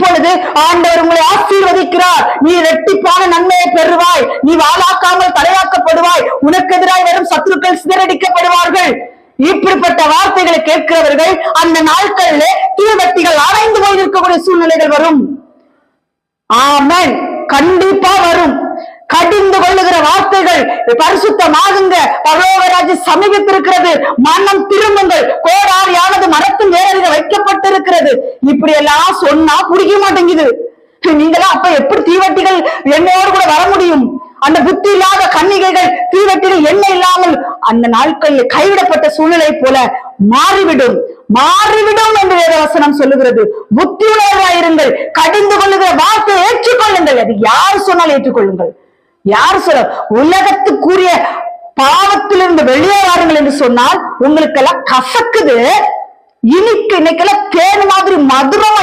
இப்பொழுது ஆண்டவர் உங்களை ஆசீர்வதிக்கிறார். நீ இரட்டிப்பான நன்மையை பெறுவாய். நீ வாளாக்காமல் தலையாக்கப்படுவாய். உனக்கு எதிராய் வரும் சத்துருக்கள் சிதறடிக்கப்படுவார்கள். இப்படிப்பட்ட வார்த்தைகளை கேட்கிறவர்கள் அந்த நாட்களிலே தீவட்டிகள் அரைந்து போயிருக்கக்கூடிய சூழ்நிலைகள் வரும். ஆமென். கண்டிப்பா வரும். கடிந்து கொள்ளுகிற வார்த்தைகள், பரிசுத்தமாகுங்க, பரலோகராஜ்ய சமீபித்திருக்கிறது, மனம் திரும்புங்கள், கோடாரியானது மரத்தின் வேரில் வைக்கப்பட்டிருக்கிறது. இப்படி எல்லாம் சொன்னா புடிக்க மாட்டேங்குது. நீங்களா அப்ப எப்படி தீவட்டிகள் என்னையோடு கூட வர முடியும்? அந்த புத்தி இல்லாத கன்னிகைகள் தீவட்டிகள் எண்ணெய் இல்லாமல் அந்த நாட்களில் கைவிடப்பட்ட சூழ்நிலை போல மாறிவிடும் என்று வேதவசனம் சொல்லுகிறது. புத்தி உணர்வாயிருங்கள். கடிந்து கொள்ளுகிற வார்த்தையை ஏற்றுக்கொள்ளுங்கள். அது யார் சொன்னாலும் ஏற்றுக்கொள்ளுங்கள். யார் சொல்ல உலகத்துக்குரிய பாவத்திலிருந்து வெளியே வாருங்கள் என்று சொன்னால் உங்களுக்கெல்லாம் கசக்குது, இன்னைக்கெல்லாம் தேன் மாதிரி மதுரமா